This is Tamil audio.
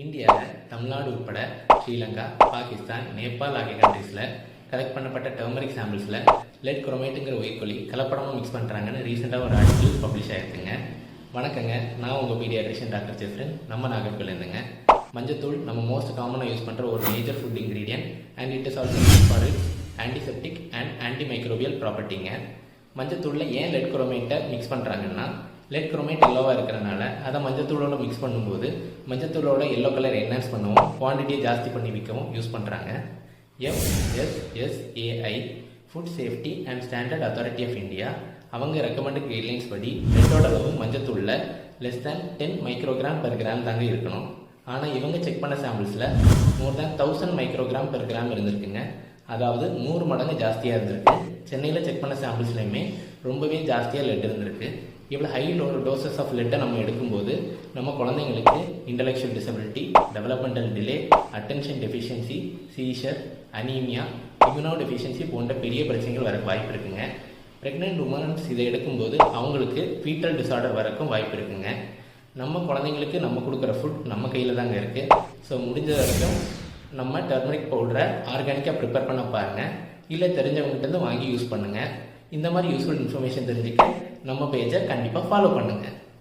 இந்தியாவில் தமிழ்நாடு உட்பட ஸ்ரீலங்கா, பாகிஸ்தான், நேபாள் ஆகிய கண்ட்ரீஸில் கலெக்ட் பண்ணப்பட்ட டர்மரிக் சாம்பிள்ஸில் லெட் குரோமேட்டுங்கிற உயிர்கொல்லி கலப்படமாக மிக்ஸ் பண்ணுறாங்கன்னு ரீசெண்டாக ஒரு ஆர்டிகிள் பப்ளிஷ் ஆகிருக்குங்க. வணக்கங்க, நான் உங்கள் பீடியாட்ரிஷியன் டாக்டர் ஜெஃப்ரின், நம்ம நாகர்கோவிலேருந்துங்க. மஞ்சத்தூள் நம்ம மோஸ்ட் காமனாக யூஸ் பண்ணுற ஒரு major food ingredient and it is also use for its antiseptic and antimicrobial ப்ராப்பர்ட்டிங்க. மஞ்சத்தூளில் ஏன் லெட் குரோமேட்டை மிக்ஸ் பண்ணுறாங்கன்னா, லெட் குரோமேட் எல்லோவாக இருக்கிறனால அதை மஞ்சத்தூளோட மிக்ஸ் பண்ணும்போது மஞ்சத்தூளோட எல்லோ கலர் என்ஹான்ஸ் பண்ணவும் குவான்டிட்டியை ஜாஸ்தி பண்ணி விற்கவும் யூஸ் பண்ணுறாங்க. FSSAI food safety and standard authority of India அவங்க ரெக்கமெண்ட் கைட்லைன்ஸ் படி லெட்டோட அளவு மஞ்சத்தூளில் less than 10 microgram per gram தாங்க இருக்கணும். ஆனால் இவங்க செக் பண்ண சாம்பிள்ஸில் more than 1000 microgram per gram இருந்திருக்குங்க. அதாவது 100 மடங்கு ஜாஸ்தியாக இருந்திருக்கு. சென்னையில் செக் பண்ண சாம்பிள்ஸ்லையுமே ரொம்பவே ஜாஸ்தியாக லெட் இருந்திருக்கு. இவ்வளோ ஹை டோசஸ் ஆஃப் லெட்டை நம்ம எடுக்கும்போது நம்ம குழந்தைங்களுக்கு intellectual disability, developmental delay, attention deficiency, seizure, anaemia, immuno deficiency போன்ற பெரிய பிரச்சனைகள் வர வாய்ப்பு இருக்குங்க. ப்ரெக்னென்ட் உமன்ஸ் இதை எடுக்கும்போது அவங்களுக்கு ஃபீட்டல் டிசார்டர் வரக்கும் வாய்ப்பு இருக்குங்க. நம்ம குழந்தைங்களுக்கு நம்ம கொடுக்குற ஃபுட் நம்ம கையில் தாங்க இருக்குது. ஸோ முடிஞ்ச வரைக்கும் நம்ம டர்மரிக் பவுடரை ஆர்கானிக்காக ப்ரிப்பேர் பண்ண பாருங்கள், இல்லை தெரிஞ்சவங்ககிட்ட வாங்கி யூஸ் பண்ணுங்கள். இந்த மாதிரி யூஸ்ஃபுல் இன்ஃபர்மேஷன் தெரிஞ்சுக்க நம்ம பேஜை கண்டிப்பாக ஃபாலோ பண்ணுங்கள்.